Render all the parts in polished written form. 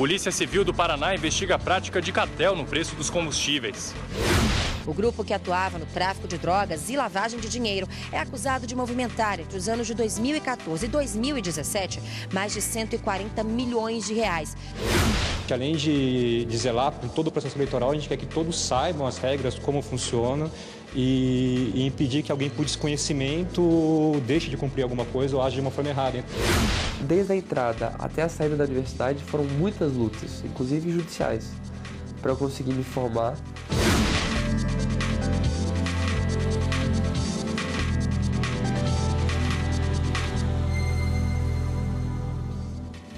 Polícia Civil do Paraná investiga a prática de cartel no preço dos combustíveis. O grupo que atuava no tráfico de drogas e lavagem de dinheiro é acusado de movimentar, entre os anos de 2014 e 2017, mais de 140 milhões de reais. Que além de zelar por todo o processo eleitoral, a gente quer que todos saibam as regras, como funciona e impedir que alguém por desconhecimento deixe de cumprir alguma coisa ou age de uma forma errada. Desde a entrada até a saída da universidade foram muitas lutas, inclusive judiciais, para eu conseguir me formar.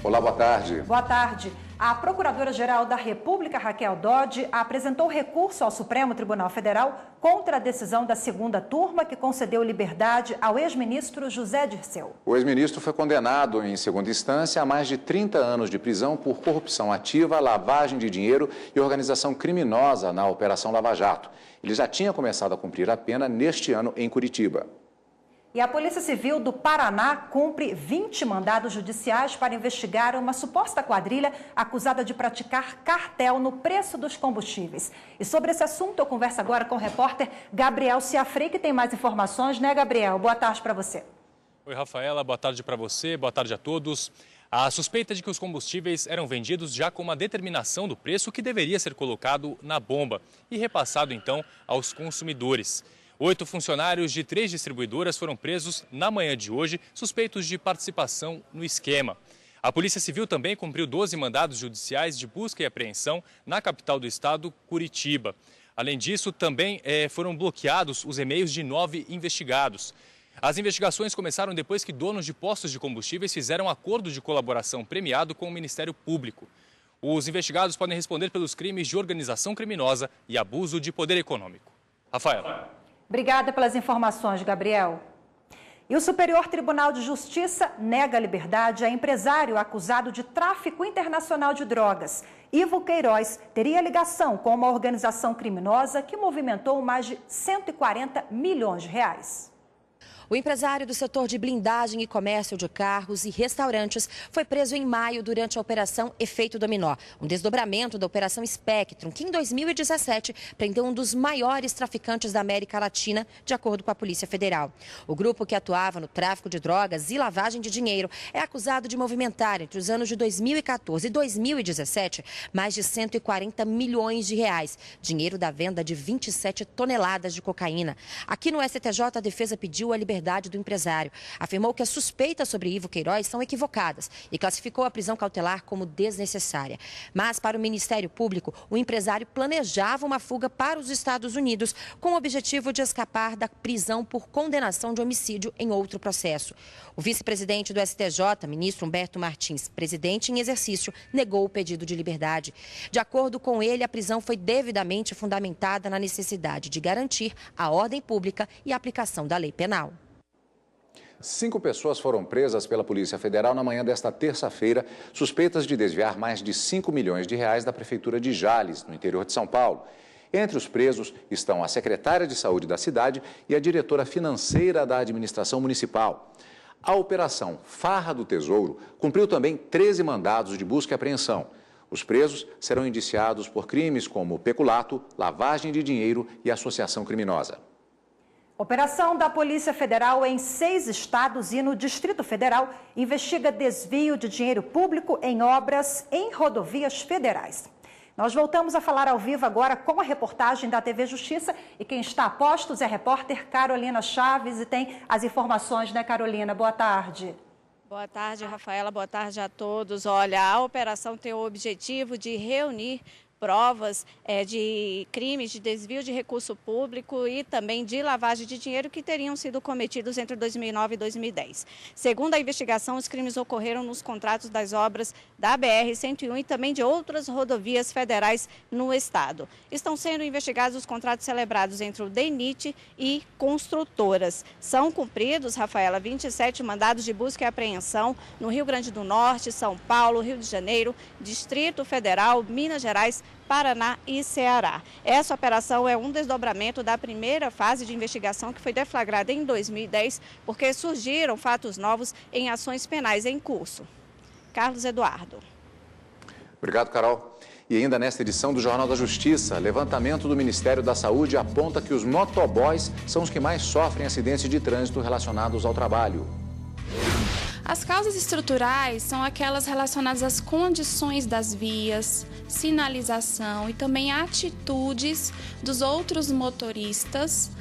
Olá, boa tarde. Boa tarde. A Procuradora-Geral da República, Raquel Dodge, apresentou recurso ao Supremo Tribunal Federal contra a decisão da segunda turma que concedeu liberdade ao ex-ministro José Dirceu. O ex-ministro foi condenado em segunda instância a mais de 30 anos de prisão por corrupção ativa, lavagem de dinheiro e organização criminosa na Operação Lava Jato. Ele já tinha começado a cumprir a pena neste ano em Curitiba. E a Polícia Civil do Paraná cumpre 20 mandados judiciais para investigar uma suposta quadrilha acusada de praticar cartel no preço dos combustíveis. E sobre esse assunto eu converso agora com o repórter Gabriel Ciafrei, que tem mais informações, né, Gabriel? Boa tarde para você. Oi, Rafaela, boa tarde para você, boa tarde a todos. A suspeita de que os combustíveis eram vendidos já com uma determinação do preço que deveria ser colocado na bomba e repassado então aos consumidores. 8 funcionários de 3 distribuidoras foram presos na manhã de hoje, suspeitos de participação no esquema. A Polícia Civil também cumpriu 12 mandados judiciais de busca e apreensão na capital do estado, Curitiba. Além disso, também foram bloqueados os e-mails de 9 investigados. As investigações começaram depois que donos de postos de combustíveis fizeram acordo de colaboração premiado com o Ministério Público. Os investigados podem responder pelos crimes de organização criminosa e abuso de poder econômico. Rafaela. Obrigada pelas informações, Gabriel. E o Superior Tribunal de Justiça nega a liberdade a empresário acusado de tráfico internacional de drogas. Ivo Queiroz teria ligação com uma organização criminosa que movimentou mais de 140 milhões de reais. O empresário do setor de blindagem e comércio de carros e restaurantes foi preso em maio durante a Operação Efeito Dominó, um desdobramento da Operação Spectrum, que em 2017 prendeu um dos maiores traficantes da América Latina, de acordo com a Polícia Federal. O grupo que atuava no tráfico de drogas e lavagem de dinheiro é acusado de movimentar, entre os anos de 2014 e 2017, mais de 140 milhões de reais, dinheiro da venda de 27 toneladas de cocaína. Aqui no STJ, a defesa pediu a liberdade do empresário. Afirmou que as suspeitas sobre Ivo Queiroz são equivocadas e classificou a prisão cautelar como desnecessária. Mas, para o Ministério Público, o empresário planejava uma fuga para os Estados Unidos com o objetivo de escapar da prisão por condenação de homicídio em outro processo. O vice-presidente do STJ, ministro Humberto Martins, presidente em exercício, negou o pedido de liberdade. De acordo com ele, a prisão foi devidamente fundamentada na necessidade de garantir a ordem pública e a aplicação da lei penal. 5 pessoas foram presas pela Polícia Federal na manhã desta terça-feira, suspeitas de desviar mais de 5 milhões de reais da Prefeitura de Jales, no interior de São Paulo. Entre os presos estão a secretária de Saúde da cidade e a diretora financeira da administração municipal. A Operação Farra do Tesouro cumpriu também 13 mandados de busca e apreensão. Os presos serão indiciados por crimes como peculato, lavagem de dinheiro e associação criminosa. Operação da Polícia Federal em 6 estados e no Distrito Federal investiga desvio de dinheiro público em obras em rodovias federais. Nós voltamos a falar ao vivo agora com a reportagem da TV Justiça e quem está a postos é a repórter Carolina Chaves e tem as informações, né, Carolina? Boa tarde. Boa tarde, Rafaela. Boa tarde a todos. Olha, a operação tem o objetivo de reunir provas de crimes de desvio de recurso público e também de lavagem de dinheiro que teriam sido cometidos entre 2009 e 2010. Segundo a investigação, os crimes ocorreram nos contratos das obras da BR-101 e também de outras rodovias federais no estado. Estão sendo investigados os contratos celebrados entre o DENIT e construtoras. São cumpridos, Rafaela, 27 mandados de busca e apreensão no Rio Grande do Norte, São Paulo, Rio de Janeiro, Distrito Federal, Minas Gerais, Paraná e Ceará. Essa operação é um desdobramento da primeira fase de investigação que foi deflagrada em 2010, porque surgiram fatos novos em ações penais em curso. Carlos Eduardo. Obrigado, Carol. E ainda nesta edição do Jornal da Justiça, levantamento do Ministério da Saúde aponta que os motoboys são os que mais sofrem acidentes de trânsito relacionados ao trabalho. As causas estruturais são aquelas relacionadas às condições das vias, sinalização e também atitudes dos outros motoristas.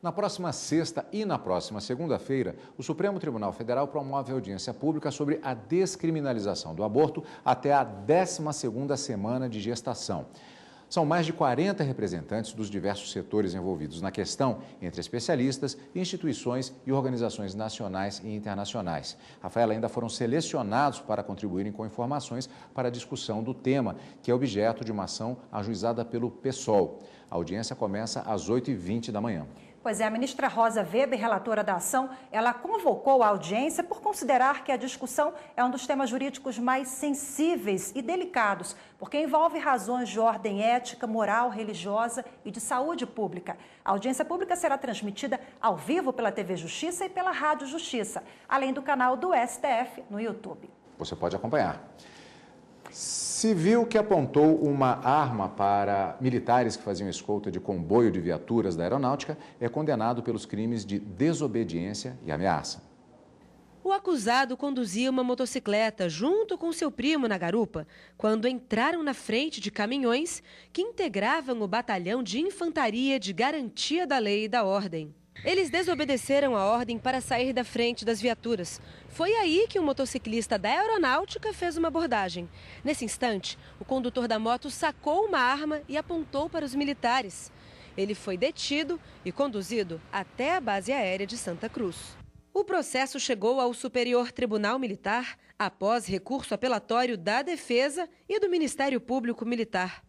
Na próxima sexta e na próxima segunda-feira, o Supremo Tribunal Federal promove audiência pública sobre a descriminalização do aborto até a 12ª semana de gestação. São mais de 40 representantes dos diversos setores envolvidos na questão, entre especialistas, instituições e organizações nacionais e internacionais. Rafaela, ainda foram selecionados para contribuírem com informações para a discussão do tema, que é objeto de uma ação ajuizada pelo PSOL. A audiência começa às 8h20 da manhã. Pois é, a ministra Rosa Weber, relatora da ação, ela convocou a audiência por considerar que a discussão é um dos temas jurídicos mais sensíveis e delicados, porque envolve razões de ordem ética, moral, religiosa e de saúde pública. A audiência pública será transmitida ao vivo pela TV Justiça e pela Rádio Justiça, além do canal do STF no YouTube. Você pode acompanhar. Civil que apontou uma arma para militares que faziam escolta de comboio de viaturas da aeronáutica é condenado pelos crimes de desobediência e ameaça. O acusado conduzia uma motocicleta junto com seu primo na garupa, quando entraram na frente de caminhões que integravam o batalhão de infantaria de garantia da lei e da ordem. Eles desobedeceram a ordem para sair da frente das viaturas. Foi aí que o motociclista da aeronáutica fez uma abordagem. Nesse instante, o condutor da moto sacou uma arma e apontou para os militares. Ele foi detido e conduzido até a base aérea de Santa Cruz. O processo chegou ao Superior Tribunal Militar após recurso apelatório da Defesa e do Ministério Público Militar.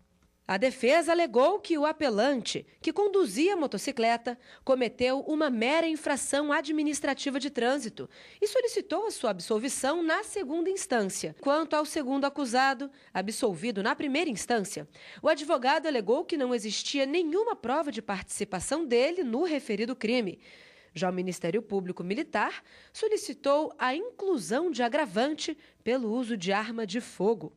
A defesa alegou que o apelante, que conduzia a motocicleta, cometeu uma mera infração administrativa de trânsito e solicitou a sua absolvição na segunda instância. Quanto ao segundo acusado, absolvido na primeira instância, o advogado alegou que não existia nenhuma prova de participação dele no referido crime. Já o Ministério Público Militar solicitou a inclusão de agravante pelo uso de arma de fogo.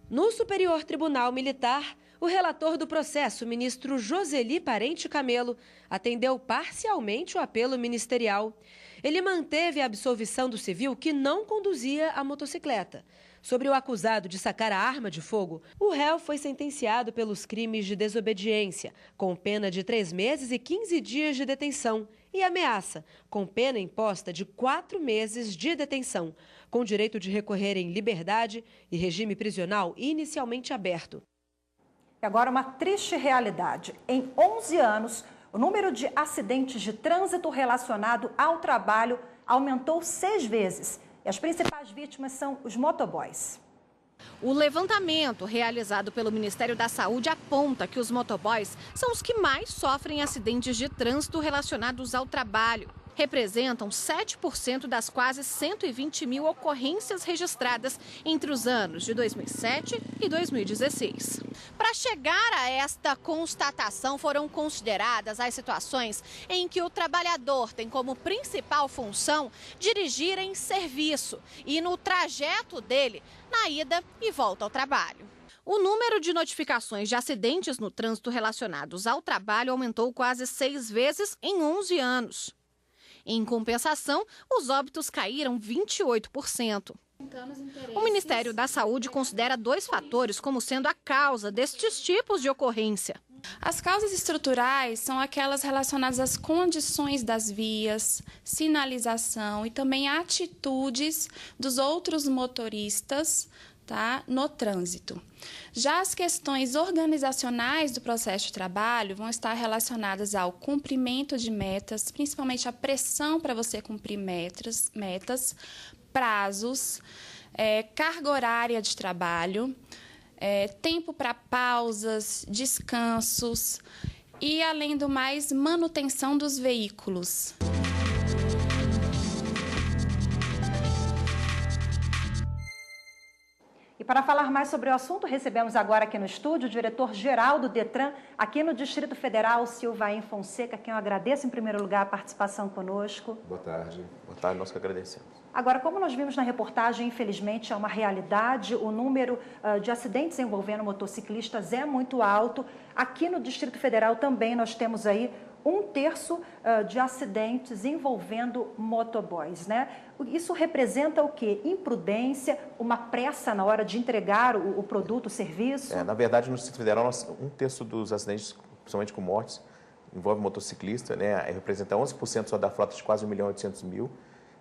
No Superior Tribunal Militar, o relator do processo, ministro Joseli Parente Camelo, atendeu parcialmente o apelo ministerial. Ele manteve a absolvição do civil que não conduzia a motocicleta. Sobre o acusado de sacar a arma de fogo, o réu foi sentenciado pelos crimes de desobediência, com pena de 3 meses e 15 dias de detenção, e ameaça, com pena imposta de 4 meses de detenção, com direito de recorrer em liberdade e regime prisional inicialmente aberto. E agora uma triste realidade. Em 11 anos, o número de acidentes de trânsito relacionado ao trabalho aumentou 6 vezes. E as principais vítimas são os motoboys. O levantamento realizado pelo Ministério da Saúde aponta que os motoboys são os que mais sofrem acidentes de trânsito relacionados ao trabalho. Representam 7% das quase 120 mil ocorrências registradas entre os anos de 2007 e 2016. Para chegar a esta constatação, foram consideradas as situações em que o trabalhador tem como principal função dirigir em serviço e no trajeto dele, na ida e volta ao trabalho. O número de notificações de acidentes no trânsito relacionados ao trabalho aumentou quase 6 vezes em 11 anos. Em compensação, os óbitos caíram 28%. O Ministério da Saúde considera 2 fatores como sendo a causa destes tipos de ocorrência. As causas estruturais são aquelas relacionadas às condições das vias, sinalização e também atitudes dos outros motoristas, no trânsito. Já as questões organizacionais do processo de trabalho vão estar relacionadas ao cumprimento de metas, principalmente a pressão para você cumprir metas, prazos, carga horária de trabalho, tempo para pausas, descansos e, além do mais, manutenção dos veículos. E para falar mais sobre o assunto, recebemos agora aqui no estúdio o diretor-geral do DETRAN, aqui no Distrito Federal, Silvain Fonseca, quem eu agradeço em primeiro lugar a participação conosco. Boa tarde. Boa tarde, nós que agradecemos. Agora, como nós vimos na reportagem, infelizmente é uma realidade, o número de acidentes envolvendo motociclistas é muito alto. Aqui no Distrito Federal também nós temos aí 1/3 de acidentes envolvendo motoboys, né? Isso representa o quê? Imprudência, uma pressa na hora de entregar o produto, o serviço? Na verdade, no Distrito Federal, 1/3 dos acidentes, principalmente com mortes, envolve motociclista, né? Representa 11% só da frota de quase 1.800.000.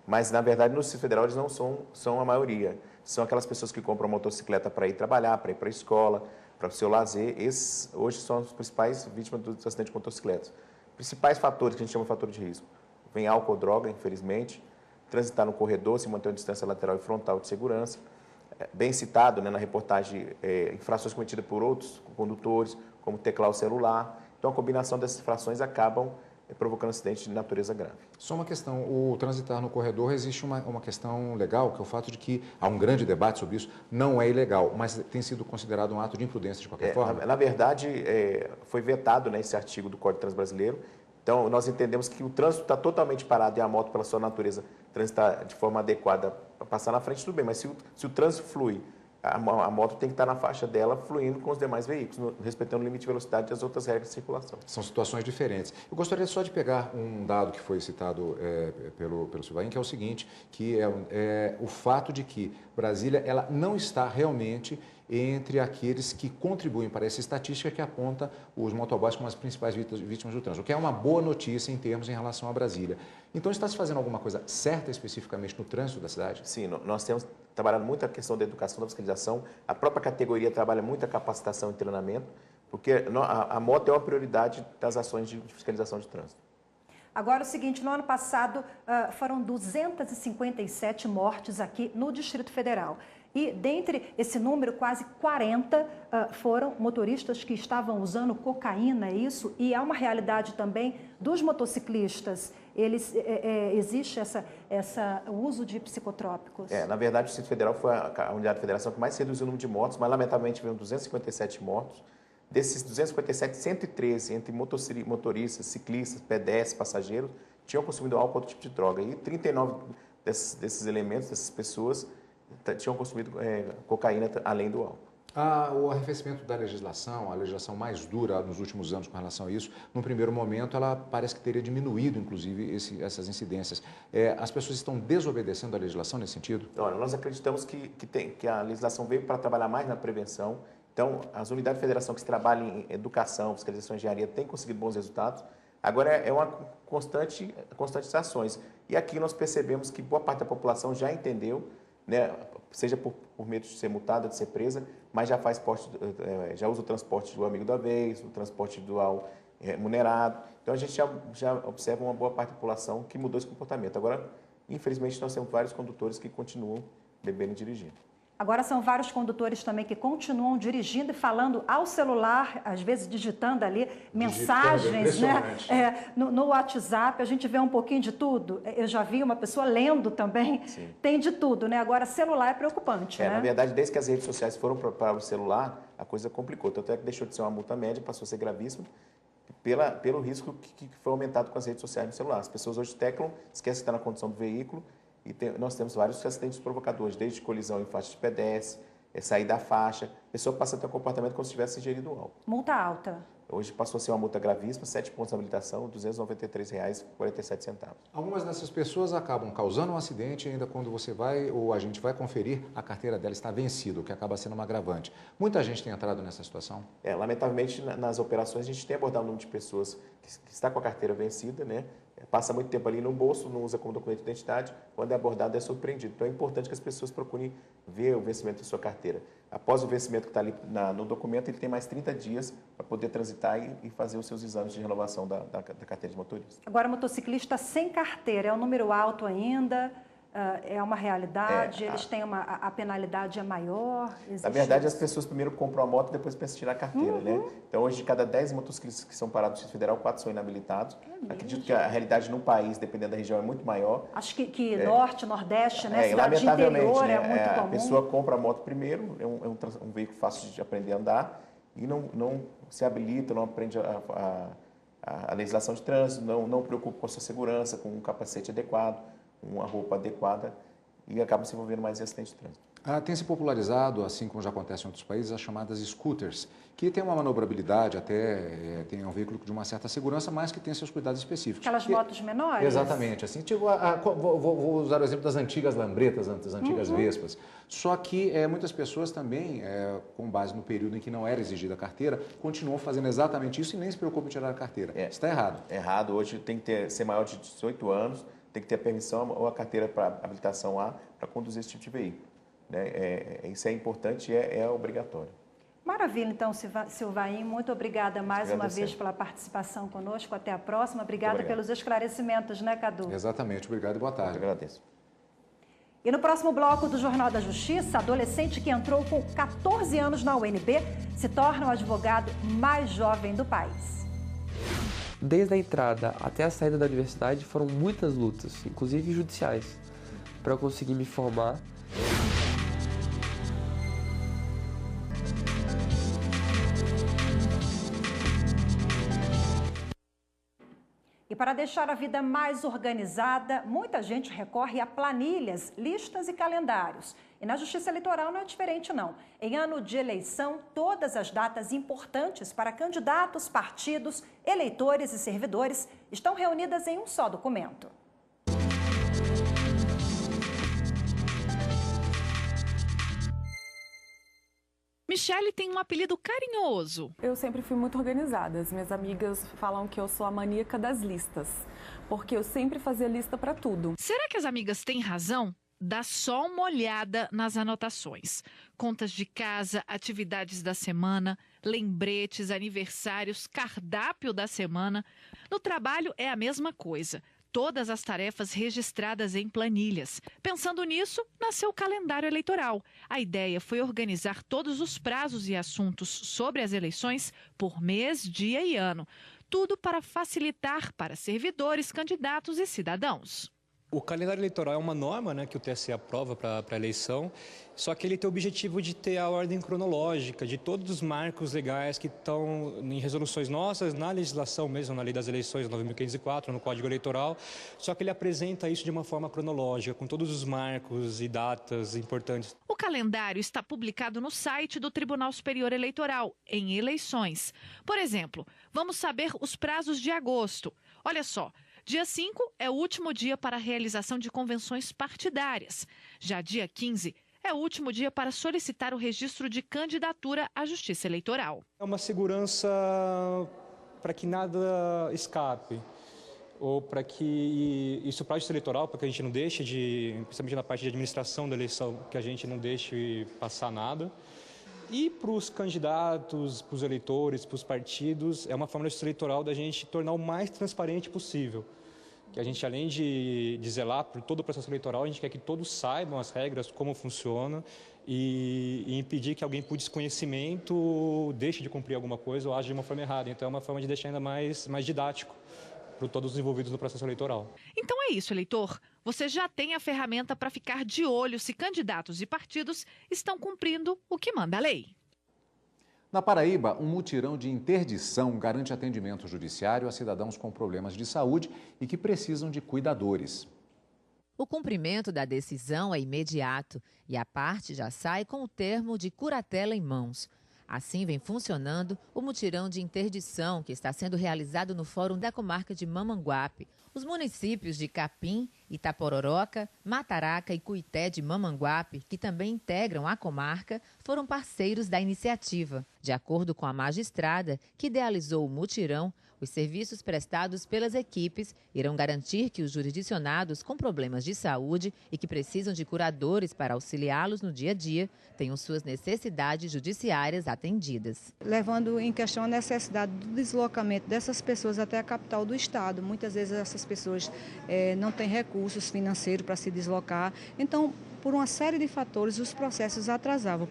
Mas, na verdade, no Distrito Federal, eles não são a maioria. São aquelas pessoas que compram motocicleta para ir trabalhar, para ir para a escola, para o seu lazer. Esses, hoje, são as principais vítimas dos acidentes de motocicletas. Principais fatores que a gente chama de fator de risco. Vem álcool ou droga, infelizmente, transitar no corredor, se manter uma distância lateral e frontal de segurança. Bem citado, né, na reportagem, infrações cometidas por outros condutores, como teclar o celular. Então, a combinação dessas infrações acabam provocando acidentes de natureza grave. Só uma questão, o transitar no corredor, existe uma questão legal, que é o fato de que há um grande debate sobre isso, não é ilegal, mas tem sido considerado um ato de imprudência de qualquer forma? Na verdade, foi vetado, né, esse artigo do Código de Trânsito Brasileiro, então nós entendemos que o trânsito está totalmente parado e a moto, pela sua natureza, transitar de forma adequada para passar na frente, tudo bem, mas se o trânsito flui, a moto tem que estar na faixa dela, fluindo com os demais veículos, respeitando o limite de velocidade e as outras regras de circulação. São situações diferentes. Eu gostaria só de pegar um dado que foi citado pelo Silvain, que é o seguinte, que é o fato de que Brasília ela não está realmente entre aqueles que contribuem para essa estatística que aponta os motoboys como as principais vítimas do trânsito, o que é uma boa notícia em relação a Brasília. Então, está se fazendo alguma coisa certa especificamente no trânsito da cidade? Sim, nós temos trabalhado muito a questão da educação, da fiscalização. A própria categoria trabalha muito a capacitação e treinamento, porque a moto é uma prioridade das ações de fiscalização de trânsito. Agora, o seguinte, no ano passado foram 257 mortes aqui no Distrito Federal. E, dentre esse número, quase 40 foram motoristas que estavam usando cocaína, é isso? E há uma realidade também dos motociclistas. Existe o uso de psicotrópicos? Na verdade, o Distrito Federal foi a unidade de federação que mais reduziu o número de mortos, mas, lamentavelmente, tivemos 257 mortos. Desses 257, 113 entre motoristas, ciclistas, pedestres, passageiros, tinham consumido álcool ou outro tipo de droga. E 39 desses elementos, dessas pessoas, tinham consumido cocaína além do álcool. O arrefecimento da legislação, a legislação mais dura nos últimos anos com relação a isso, no primeiro momento ela parece que teria diminuído, inclusive, essas incidências. As pessoas estão desobedecendo a legislação nesse sentido? Olha, nós acreditamos que a legislação veio para trabalhar mais na prevenção. Então, as unidades de federação que trabalham em educação, fiscalização e engenharia têm conseguido bons resultados. Agora, é uma constantes ações. E aqui nós percebemos que boa parte da população já entendeu, né, seja por medo de ser multada, de ser presa, mas já usa o transporte do amigo da vez, o transporte dual remunerado. Então, a gente já observa uma boa parte da população que mudou esse comportamento. Agora, infelizmente, nós temos vários condutores que continuam bebendo e dirigindo. Agora são vários condutores também que continuam dirigindo e falando ao celular, às vezes digitando ali mensagens, né? No WhatsApp, a gente vê um pouquinho de tudo. Eu já vi uma pessoa lendo também, Sim. Tem de tudo, né? Agora, celular é preocupante, né? Na verdade, desde que as redes sociais foram para o celular, a coisa complicou. Tanto é que deixou de ser uma multa média, passou a ser gravíssima, pelo risco que foi aumentado com as redes sociais no celular. As pessoas hoje teclam, esquecem que está na condição do veículo, e nós temos vários acidentes provocadores, desde colisão em faixa de pedestre, sair da faixa, a pessoa passa a ter um comportamento como se tivesse ingerido álcool. Multa alta. Hoje passou a ser uma multa gravíssima, 7 pontos de habilitação, R$ 293,47. Algumas dessas pessoas acabam causando um acidente e ainda quando você vai, ou a gente vai conferir, a carteira dela está vencida, o que acaba sendo uma agravante. Muita gente tem entrado nessa situação? Lamentavelmente, nas operações, a gente tem abordado um número de pessoas que está com a carteira vencida, né? Passa muito tempo ali no bolso, não usa como documento de identidade, quando é abordado é surpreendido. Então é importante que as pessoas procurem ver o vencimento da sua carteira. Após o vencimento que está ali no documento, ele tem mais 30 dias para poder transitar e fazer os seus exames de renovação da carteira de motorista. Agora, motociclista sem carteira, é um número alto ainda? é uma realidade? Eles têm a penalidade é maior? Na verdade, as pessoas primeiro compram a moto e depois pensam em tirar a carteira, né? Então, hoje, de cada 10 motociclistas que são parados no Distrito Federal, 4 são inabilitados. Acredito que a realidade no país, dependendo da região, é muito maior. Acho que Norte, Nordeste, né? Cidade de lamentavelmente, interior né, é muito comum. A pessoa compra a moto primeiro, é um veículo fácil de aprender a andar e não se habilita, não aprende a legislação de trânsito, não preocupa com a sua segurança, com um capacete adequado, uma roupa adequada e acaba se envolvendo mais em acidente de trânsito. Tem se popularizado, assim como já acontece em outros países, as chamadas scooters, que tem uma manobrabilidade, até tem um veículo de uma certa segurança, mas que tem seus cuidados específicos. Aquelas motos menores? Exatamente. Assim, tipo, vou usar o exemplo das antigas Lambretas, das antigas Vespas. Só que muitas pessoas também, com base no período em que não era exigida a carteira, continuam fazendo exatamente isso e nem se preocupam em tirar a carteira. Isso está errado. Errado. Hoje tem que ser maior de 18 anos, tem que ter a permissão ou a carteira para habilitação A para conduzir esse tipo de veículo. Isso é importante e é obrigatório. Maravilha, então, Silvain, muito obrigada mais uma vez pela participação conosco. Até a próxima. Obrigada pelos esclarecimentos, né, Cadu? Exatamente. Obrigado e boa tarde. Eu agradeço. E no próximo bloco do Jornal da Justiça, adolescente que entrou com 14 anos na UNB se torna o advogado mais jovem do país. Desde a entrada até a saída da universidade foram muitas lutas, inclusive judiciais, para eu conseguir me formar. E para deixar a vida mais organizada, muita gente recorre a planilhas, listas e calendários. E na Justiça Eleitoral não é diferente, não. Em ano de eleição, todas as datas importantes para candidatos, partidos, eleitores e servidores estão reunidas em um só documento. Michele tem um apelido carinhoso. Eu sempre fui muito organizada. As minhas amigas falam que eu sou a maníaca das listas, porque eu sempre fazia lista para tudo. Será que as amigas têm razão? Dá só uma olhada nas anotações. Contas de casa, atividades da semana, lembretes, aniversários, cardápio da semana. No trabalho é a mesma coisa. Todas as tarefas registradas em planilhas. Pensando nisso, nasceu o calendário eleitoral. A ideia foi organizar todos os prazos e assuntos sobre as eleições por mês, dia e ano. Tudo para facilitar para servidores, candidatos e cidadãos. O calendário eleitoral é uma norma, que o TSE aprova para a eleição, só que ele tem o objetivo de ter a ordem cronológica de todos os marcos legais que estão em resoluções nossas, na legislação mesmo, na Lei das Eleições 9.504, no Código Eleitoral, só que ele apresenta isso de uma forma cronológica, com todos os marcos e datas importantes. O calendário está publicado no site do Tribunal Superior Eleitoral, em eleições. Por exemplo, vamos saber os prazos de agosto. Olha só. Dia 5 é o último dia para a realização de convenções partidárias. Já dia 15 é o último dia para solicitar o registro de candidatura à Justiça Eleitoral. É uma segurança para que nada escape, ou para que isso para a Justiça Eleitoral, para que a gente não deixe principalmente na parte de administração da eleição, que a gente não deixe passar nada. E para os candidatos, para os eleitores, para os partidos, é uma forma da Justiça Eleitoral da gente tornar o mais transparente possível. Que a gente, além de zelar por todo o processo eleitoral, a gente quer que todos saibam as regras, como funciona, e impedir que alguém por desconhecimento deixe de cumprir alguma coisa ou age de uma forma errada. Então é uma forma de deixar ainda mais didático para todos os envolvidos no processo eleitoral. Então é isso, eleitor. Você já tem a ferramenta para ficar de olho se candidatos e partidos estão cumprindo o que manda a lei. Na Paraíba, um mutirão de interdição garante atendimento judiciário a cidadãos com problemas de saúde e que precisam de cuidadores. O cumprimento da decisão é imediato e a parte já sai com o termo de curatela em mãos. Assim vem funcionando o mutirão de interdição que está sendo realizado no Fórum da Comarca de Mamanguape. Os municípios de Capim, Itapororoca, Mataraca e Cuité de Mamanguape, que também integram a comarca, foram parceiros da iniciativa. De acordo com a magistrada que idealizou o mutirão, Os serviços prestados pelas equipes irão garantir que os jurisdicionados com problemas de saúde e que precisam de curadores para auxiliá-los no dia a dia tenham suas necessidades judiciárias atendidas. Levando em questão a necessidade do deslocamento dessas pessoas até a capital do estado. Muitas vezes essas pessoas não têm recursos financeiros para se deslocar. Então, por uma série de fatores, os processos atrasavam.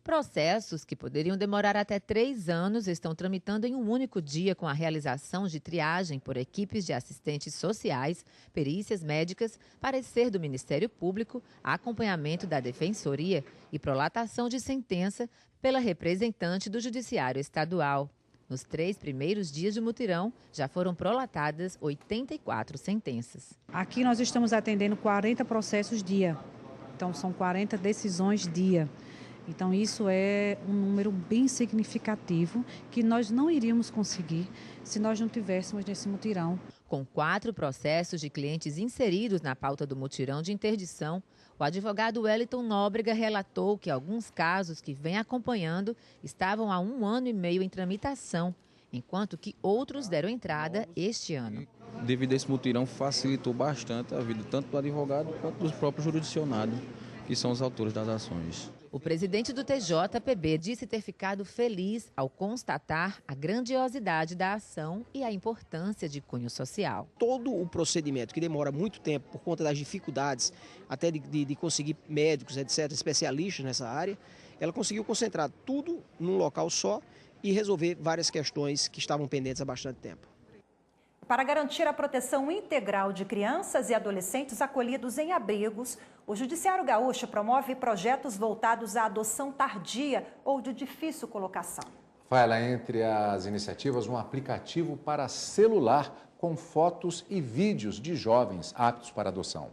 Processos que poderiam demorar até 3 anos estão tramitando em um único dia com a realização de triagem por equipes de assistentes sociais, perícias médicas, parecer do Ministério Público, acompanhamento da Defensoria e prolatação de sentença pela representante do Judiciário Estadual. Nos 3 primeiros dias de mutirão, já foram prolatadas 84 sentenças. Aqui nós estamos atendendo 40 processos dia, então são 40 decisões dia. Então, isso é um número bem significativo que nós não iríamos conseguir se nós não tivéssemos nesse mutirão. Com 4 processos de clientes inseridos na pauta do mutirão de interdição, o advogado Wellington Nóbrega relatou que alguns casos que vem acompanhando estavam há 1 ano e meio em tramitação, enquanto que outros deram entrada este ano. Devido a esse mutirão, facilitou bastante a vida tanto do advogado quanto dos próprios jurisdicionados, que são os autores das ações. O presidente do TJPB disse ter ficado feliz ao constatar a grandiosidade da ação e a importância de cunho social. Todo o procedimento que demora muito tempo por conta das dificuldades, até de conseguir médicos, etc., especialistas nessa área, ela conseguiu concentrar tudo num local só e resolver várias questões que estavam pendentes há bastante tempo. Para garantir a proteção integral de crianças e adolescentes acolhidos em abrigos, o Judiciário Gaúcho promove projetos voltados à adoção tardia ou de difícil colocação. Vai lá entre as iniciativas um aplicativo para celular com fotos e vídeos de jovens aptos para adoção.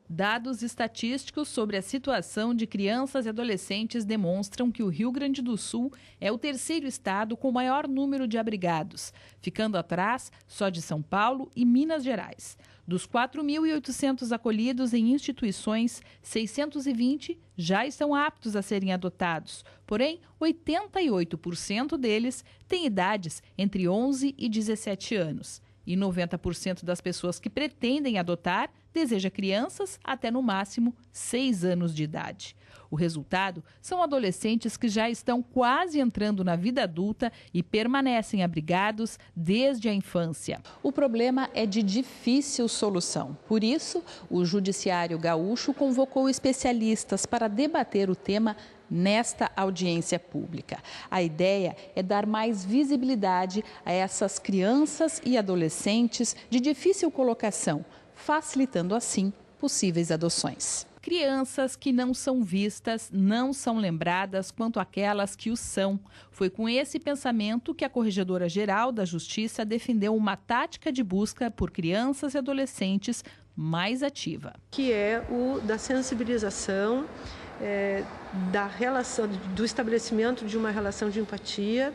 Dados estatísticos sobre a situação de crianças e adolescentes demonstram que o Rio Grande do Sul é o 3º estado com maior número de abrigados, ficando atrás só de São Paulo e Minas Gerais. Dos 4.800 acolhidos em instituições, 620 já estão aptos a serem adotados. Porém, 88% deles têm idades entre 11 e 17 anos. E 90% das pessoas que pretendem adotar deseja crianças até no máximo 6 anos de idade. O resultado são adolescentes que já estão quase entrando na vida adulta e permanecem abrigados desde a infância. O problema é de difícil solução. Por isso, o Judiciário Gaúcho convocou especialistas para debater o tema nesta audiência pública. A ideia é dar mais visibilidade a essas crianças e adolescentes de difícil colocação, facilitando assim possíveis adoções. Crianças que não são vistas, não são lembradas quanto aquelas que o são. Foi com esse pensamento que a Corregedora-Geral da Justiça defendeu uma tática de busca por crianças e adolescentes mais ativa. Que é o da sensibilização, da relação, do estabelecimento de uma relação de empatia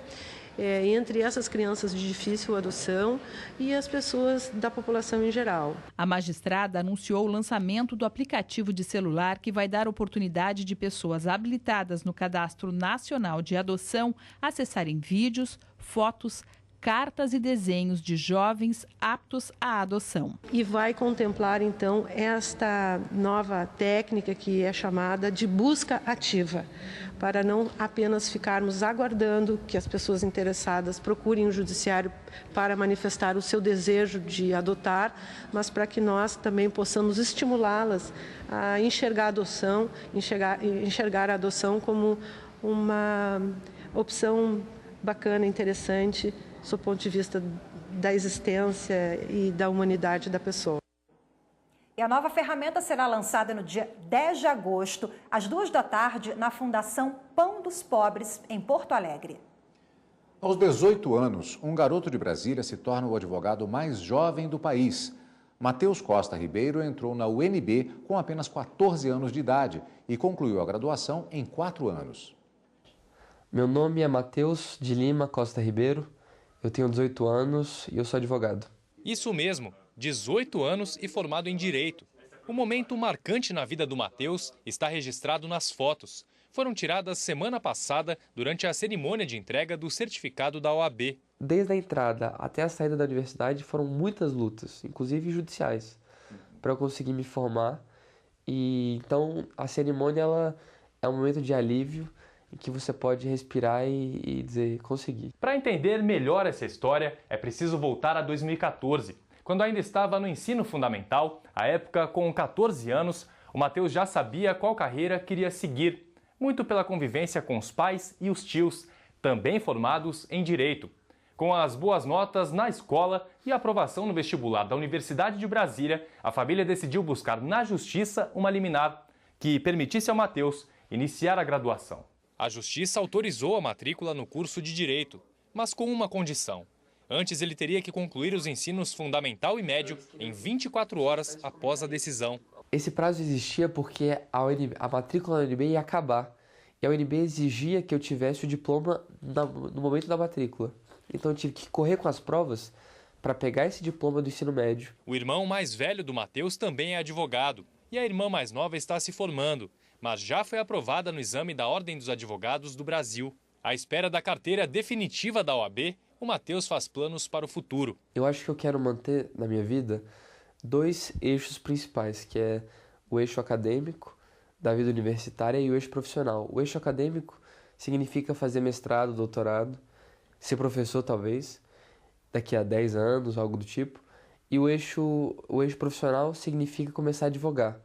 entre essas crianças de difícil adoção e as pessoas da população em geral. A magistrada anunciou o lançamento do aplicativo de celular que vai dar oportunidade de pessoas habilitadas no Cadastro Nacional de Adoção acessarem vídeos, fotos, cartas e desenhos de jovens aptos à adoção. E vai contemplar, então, esta nova técnica que é chamada de busca ativa, para não apenas ficarmos aguardando que as pessoas interessadas procurem o judiciário para manifestar o seu desejo de adotar, mas para que nós também possamos estimulá-las a enxergar a adoção, enxergar a adoção como uma opção bacana, interessante, do ponto de vista da existência e da humanidade da pessoa. E a nova ferramenta será lançada no dia 10 de agosto, às 14h, na Fundação Pão dos Pobres, em Porto Alegre. Aos 18 anos, um garoto de Brasília se torna o advogado mais jovem do país. Matheus Costa Ribeiro entrou na UNB com apenas 14 anos de idade e concluiu a graduação em 4 anos. Meu nome é Matheus de Lima Costa Ribeiro. Eu tenho 18 anos e eu sou advogado. Isso mesmo, 18 anos e formado em Direito. O momento marcante na vida do Matheus está registrado nas fotos. Foram tiradas semana passada durante a cerimônia de entrega do certificado da OAB. desde a entrada até a saída da universidade foram muitas lutas, inclusive judiciais, para eu conseguir me formar. E então a cerimônia ela é um momento de alívio em que você pode respirar e dizer, consegui. Para entender melhor essa história, é preciso voltar a 2014, quando ainda estava no ensino fundamental. À época, com 14 anos, o Matheus já sabia qual carreira queria seguir, muito pela convivência com os pais e os tios, também formados em Direito. Com as boas notas na escola e a aprovação no vestibular da Universidade de Brasília, a família decidiu buscar na Justiça uma liminar que permitisse ao Matheus iniciar a graduação. A Justiça autorizou a matrícula no curso de Direito, mas com uma condição. Antes, ele teria que concluir os ensinos fundamental e médio em 24 horas após a decisão. Esse prazo existia porque a matrícula na UNB ia acabar. E a UNB exigia que eu tivesse o diploma no momento da matrícula. Então eu tive que correr com as provas para pegar esse diploma do ensino médio. O irmão mais velho do Matheus também é advogado. E a irmã mais nova está se formando, mas já foi aprovada no exame da Ordem dos Advogados do Brasil. À espera da carteira definitiva da OAB, o Matheus faz planos para o futuro. Eu acho que eu quero manter na minha vida 2 eixos principais, que é o eixo acadêmico da vida universitária e o eixo profissional. O eixo acadêmico significa fazer mestrado, doutorado, ser professor talvez, daqui a 10 anos, algo do tipo. E o eixo profissional significa começar a advogar.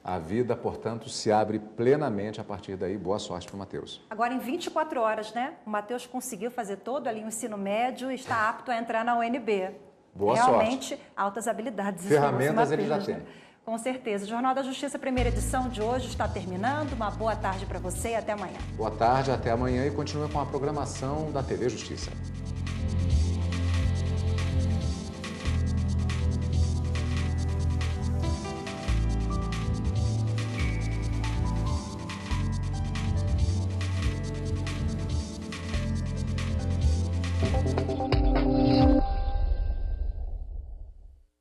A vida, portanto, se abre plenamente a partir daí. Boa sorte para o Matheus. Agora, em 24 horas, né? O Matheus conseguiu fazer todo ali o ensino médio e está apto a entrar na UNB. Boa sorte. Realmente, altas habilidades. Ferramentas ele já tem. Com certeza. O Jornal da Justiça, primeira edição de hoje, está terminando. Uma boa tarde para você e até amanhã. Boa tarde, até amanhã e continue com a programação da TV Justiça.